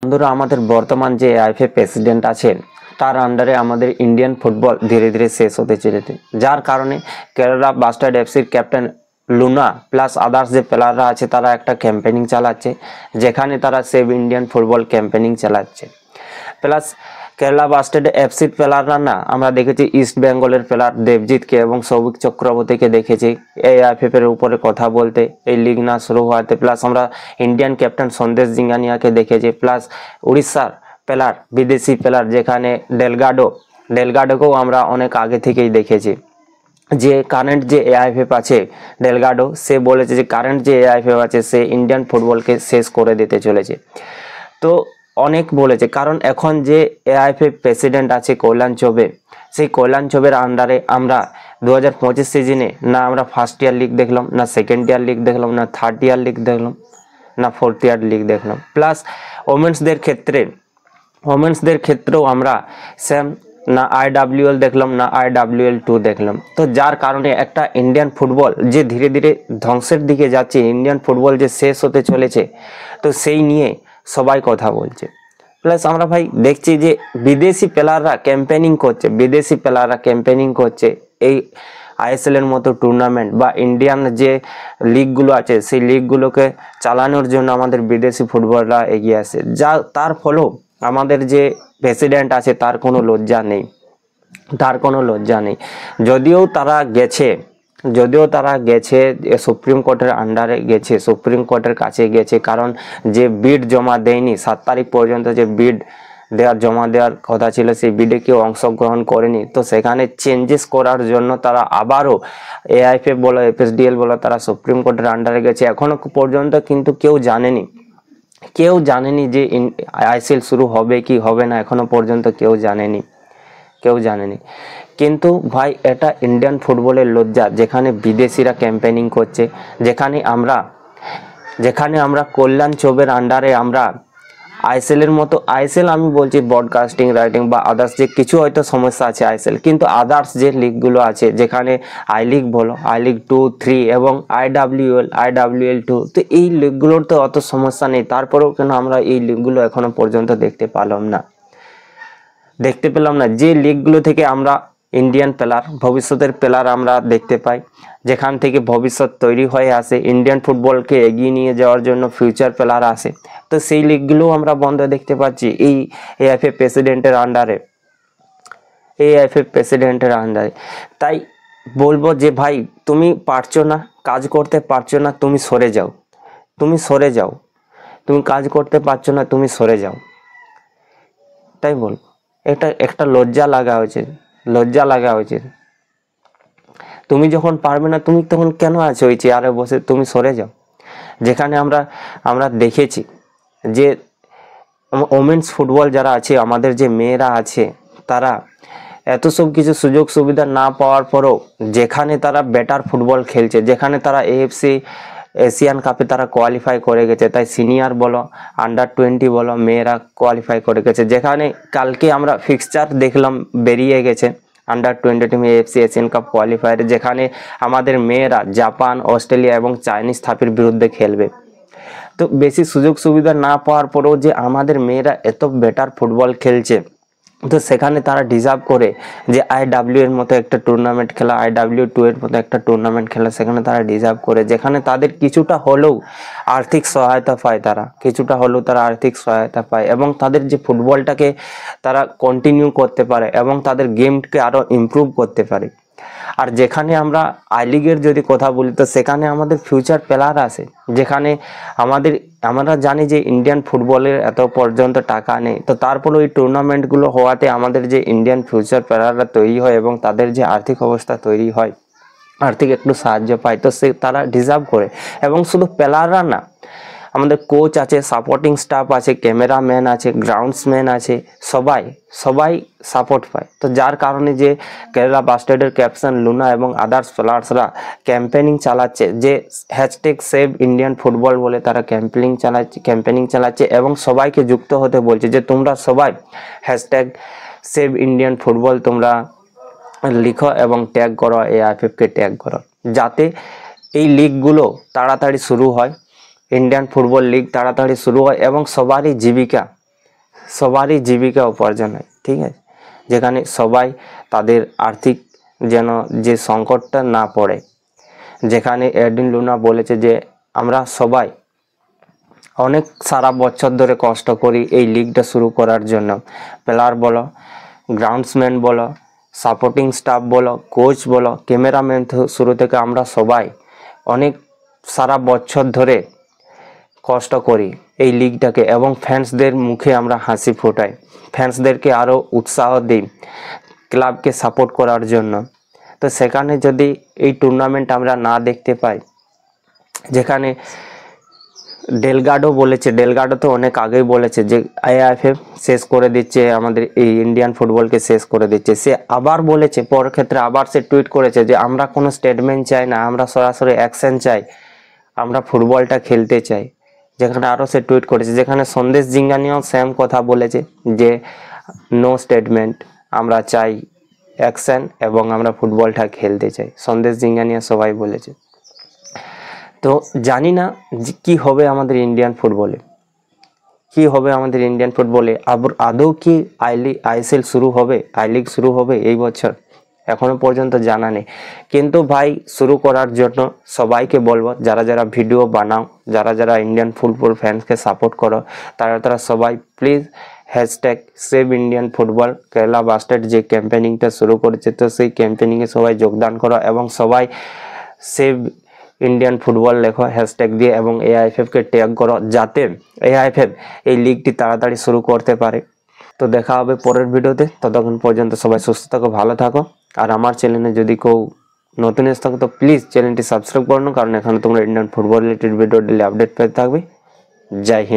বন্ধুরা আমাদের বর্তমান যে আইএফএ প্রেসিডেন্ট আছে তার আন্ডারে আমাদের ইন্ডিয়ান ফুটবল ধীরে ধীরে শেষ হতে চলেছে, যার কারণে কেরালা ব্লাস্টার্স এফসির ক্যাপ্টেন লুনা প্লাস আদার্স যে প্লেয়াররা আছে তারা একটা ক্যাম্পেনিং চালাচ্ছে, যেখানে তারা সেভ ইন্ডিয়ান ফুটবল ক্যাম্পেনিং চালাচ্ছে। প্লাস কেরালা ব্লাস্টার্স এফসির প্লেয়াররা না, আমরা দেখেছি ইস্ট বেঙ্গলের প্লেয়ার দেবজিৎকে এবং সৌভিক চক্রবর্তীকে দেখেছি এই আইএফএফ এর উপরে কথা বলতে এই লিগ না শুরু হওয়াতে। প্লাস আমরা ইন্ডিয়ান ক্যাপ্টেন সন্দেশ জিঙ্গানিয়াকে দেখেছি, প্লাস উড়িষ্যার প্লেয়ার বিদেশি প্লেয়ার যেখানে ডেলগাডোকেও আমরা অনেক আগে থেকেই দেখেছি। যে কারেন্ট যে এআইএফএফ আছে ডেলগাডো, সে বলেছে যে কারেন্ট যে এআইএফএফ আছে সে ইন্ডিয়ান ফুটবলকে শেষ করে দিতে চলেছে। তো অনেক বলেছে, কারণ এখন যে এআইএফএফ প্রেসিডেন্ট আছে কল্যাণ চৌবে, সেই কল্যাণ চৌবের আন্ডারে আমরা 2025 সিজনে না আমরা ফার্স্ট ইয়ার লিগ দেখলাম, না সেকেন্ড ইয়ার লিগ দেখলাম, না থার্ড ইয়ার লিগ দেখলাম, না ফোর্থ ইয়ার লিগ দেখলাম। প্লাস ওমেন্সদের ক্ষেত্রেও আমরা সেম না আইডাব্লিউএল দেখলাম, না IWL2 দেখলাম। তো যার কারণে একটা ইন্ডিয়ান ফুটবল যে ধীরে ধীরে ধ্বংসের দিকে যাচ্ছে, ইন্ডিয়ান ফুটবল যে শেষ হতে চলেছে, তো সেই নিয়ে সবাই কথা বলছে। প্লাস আমরা ভাই দেখছি যে বিদেশি প্লেয়াররা ক্যাম্পেনিং করছে এই আইএসএল এর মতো টুর্নামেন্ট বা ইন্ডিয়ান যে লিগগুলো আছে সেই লিগগুলোকে চালানোর জন্য আমাদের বিদেশি ফুটবলাররা এগিয়ে আসে, যা তার ফলেও আমাদের যে প্রেসিডেন্ট আছে তার কোনো লজ্জা নেই। যদিও তারা গেছে সুপ্রিম কোর্টের আন্ডারে গেছে, সুপ্রিম কোর্টের কাছে গেছে, কারণ যে বিড জমা দেয়নি 7 তারিখ পর্যন্ত যে বিড জমা দেওয়ার কথা ছিল সেই বিডে কেউ অংশগ্রহণ করেনি। তো সেখানে চেঞ্জেস করার জন্য তারা আবারও এআইএফএফ বলো এফএসডিএল বলো তারা সুপ্রিম কোর্টের আন্ডারে গেছে। এখনো পর্যন্ত কিন্তু কেউ জানেনি যে আইএসএল শুরু হবে কি হবে না, এখনো পর্যন্ত কেউ জানেনি। কিন্তু ভাই এটা ইন্ডিয়ান ফুটবলের লজ্জা, যেখানে বিদেশিরা ক্যাম্পেনিং করছে, যেখানে আমরা কল্যাণ চৌবের আন্ডারে আমরা আইএসএল এর মতো, আইএসএল আমি বলছি ব্রডকাস্টিং রাইটিং বা আদার্স যে কিছু হয়তো সমস্যা আছে আইএসএল, কিন্তু আদার্স যে লিগগুলো আছে যেখানে আই লিগ বলো, আই লিগ 2, 3 এবং IWL2, তো এই লিগগুলোর তো অত সমস্যা নেই, তারপরেও কেন আমরা এই লিগগুলো এখনো পর্যন্ত দেখতে পেলাম না। যে লিগগুলো থেকে আমরা ইন্ডিয়ান ভবিষ্যতের প্লেয়ার আমরা দেখতে পাই, যেখান থেকে ভবিষ্যৎ তৈরি হয়ে আসে, ইন্ডিয়ান ফুটবলকে এগিয়ে নিয়ে যাওয়ার জন্য ফিউচার প্লেয়ার আসে, তো সেই লিগগুলো আমরা বন্ধ দেখতে পাচ্ছি এই এআইএফএফ প্রেসিডেন্টের আন্ডারে। তাই বলবো যে ভাই তুমি পারছো না, কাজ করতে পারছো না, তুমি সরে যাও, তুমি কাজ করতে পারছো না, তুমি সরে যাও। তাই বলবো, এটা একটা লজ্জা লাগা উচিত। তুমি যখন পারবে না, তুমি তখন কেন আছো ওই চেয়ারে বসে, তুমি সরে যাও। যেখানে আমরা দেখেছি যে ওমেন্স ফুটবল যারা আছে, আমাদের যে মেয়েরা আছে, তারা এত সব কিছু সুযোগ সুবিধা না পাওয়ার পরেও যেখানে তারা বেটার ফুটবল খেলছে, যেখানে তারা AFC এশিয়ান কাপে তারা কোয়ালিফাই করে গেছে, তাই সিনিয়র বলো আন্ডার-20 বলো মেয়েরা কোয়ালিফাই করে গেছে। যেখানে কালকে আমরা ফিক্সচার দেখলাম বেরিয়ে গেছে under-20 team AFC Asian cup কোয়ালিফায়ারে, যেখানে আমাদের মেয়েরা জাপান, অস্ট্রেলিয়া এবং চাইনিজ থাপির বিরুদ্ধে খেলবে। তো বেশি সুযোগ সুবিধা না পাওয়ার পরেও যে আমাদের মেয়েরা এত বেটার ফুটবল খেলছে, তো সেখানে তারা ডিজার্ভ করে যে IW এর মতো একটা টুর্নামেন্ট খেলা, IW2 এর মতো একটা টুর্নামেন্ট খেলা, সেখানে তারা ডিজার্ভ করে, যেখানে তাদের কিছুটা হলেও আর্থিক সহায়তা পায় এবং তাদের যে ফুটবলটাকে তারা কন্টিনিউ করতে পারে এবং তাদের গেমকে আরও ইমপ্রুভ করতে পারে। আর যেখানে আমরা আই লিগের যদি কথা বলি, তো সেখানে আমাদের ফিউচার প্লেয়ার আছে, যেখানে আমরা জানি যে ইন্ডিয়ান ফুটবলের এত পর্যন্ত টাকা নেই, তো তারপরে ওই টুর্নামেন্টগুলো হওয়াতে আমাদের যে ইন্ডিয়ান ফিউচার প্লেয়াররা তৈরি হয় এবং তাদের যে আর্থিক অবস্থা তৈরি হয়, আর্থিক একটু সাহায্য পায়, তো তারা ডিজার্ভ করে। এবং শুধু প্লেয়াররা না, আমাদের কোচ আছে, সাপোর্টিং স্টাফ আছে, ক্যামেরাম্যান আছে, গ্রাউন্ডসম্যান আছে, সবাই সাপোর্ট পায়। তো যার কারণে যে কেরালা ব্লাস্টার্সের ক্যাপ্টেন লুনা এবং আদার্স প্লেয়ার্সরা ক্যাম্পেনিং চালাচ্ছে, যে #সেভ ইন্ডিয়ান ফুটবল বলে তারা ক্যাম্পেনিং চালাচ্ছে এবং সবাইকে যুক্ত হতে বলছে যে তোমরা সবাই #সেভ ইন্ডিয়ান ফুটবল তোমরা লিখো এবং ট্যাগ করো, এআইএফএফকে ট্যাগ করো, যাতে এই লিগগুলো তাড়াতাড়ি শুরু হয়, ইন্ডিয়ান ফুটবল লিগ তাড়াতাড়ি শুরু হয় এবং সবারই জীবিকা সবারই জীবিকা উপার্জন হয়, ঠিক আছে, যেখানে সবাই তাদের আর্থিক যেন যে সংকটটা না পড়ে। যেখানে এডিন লুনা বলেছে যে আমরা সবাই অনেক সারা বছর ধরে কষ্ট করি এই লিগটা শুরু করার জন্য। প্লেয়ার বলো, গ্রাউন্ডসম্যান বলো, সাপোর্টিং স্টাফ বলো, কোচ বলো, ক্যামেরাম্যান শুরু থেকে আমরা সবাই অনেক সারা বছর ধরে কষ্ট করি এই লিগটাকে, এবং ফ্যান্সদের মুখে আমরা হাসি ফোটাই, ফ্যান্সদেরকে আরও উৎসাহ দিই ক্লাবকে সাপোর্ট করার জন্য। তো সেখানে যদি এই টুর্নামেন্ট আমরা না দেখতে পাই, যেখানে ডেলগাডো বলেছে, ডেলগাডো তো অনেক আগেই বলেছে যে আইএফএফ শেষ করে দিচ্ছে, আমাদের এই ইন্ডিয়ান ফুটবলকে শেষ করে দিচ্ছে। সে আবার বলেছে পরের ক্ষেত্রে, আবার সে টুইট করেছে যে আমরা কোনো স্টেটমেন্ট চাই না, আমরা সরাসরি অ্যাকশন চাই, আমরা ফুটবলটা খেলতে চাই। যেখানে আরও সে টুইট করেছে, যেখানে সন্দেশ জিঙ্গানিয়াও সেম কথা বলেছে যে নো স্টেটমেন্ট, আমরা চাই অ্যাকশন এবং আমরা ফুটবলটা খেলতে চাই। সন্দেশ জিঙ্গানিয়া সবাই বলেছে। তো জানি না যে কী হবে আমাদের ইন্ডিয়ান ফুটবলে, কি হবে আমাদের ইন্ডিয়ান ফুটবলে। আদৌ কি আইএসএল শুরু হবে, আই লিগ শুরু হবে এই বছর, এখনো পর্যন্ত জানা নেই। কিন্তু ভাই শুরু করার জন্য সবাইকে বলবো, যারা যারা ভিডিও বানাও, যারা যারা ইন্ডিয়ান ফুটবল ফ্যান্সকে সাপোর্ট করো, তারা সবাই please hashtag save Indian football Kerala Blasters যে ক্যাম্পেনিংটা শুরু করেছে, তো সেই ক্যাম্পেনিংয়ে সবাই যোগদান করো এবং সবাই সেভ ইন্ডিয়ান ফুটবল লেখো হ্যাশট্যাগ দিয়ে, এবং এআইএফএফকে ট্যাগ করো যাতে এআইএফএফ এই লিগটি তাড়াতাড়ি শুরু করতে পারে। তো দেখা হবে পরের ভিডিওতে, ততক্ষণ পর্যন্ত সবাই সুস্থ থাকো, ভালো থাকো। আর আমার চ্যানেলে যদি কেউ নতুন এসে থাকো তো প্লিজ চ্যানেলটি সাবস্ক্রাইব করুন, কারণ এখানে তোমরা Indian football related video daily update পেতে থাকবে। জয় হিন্দ।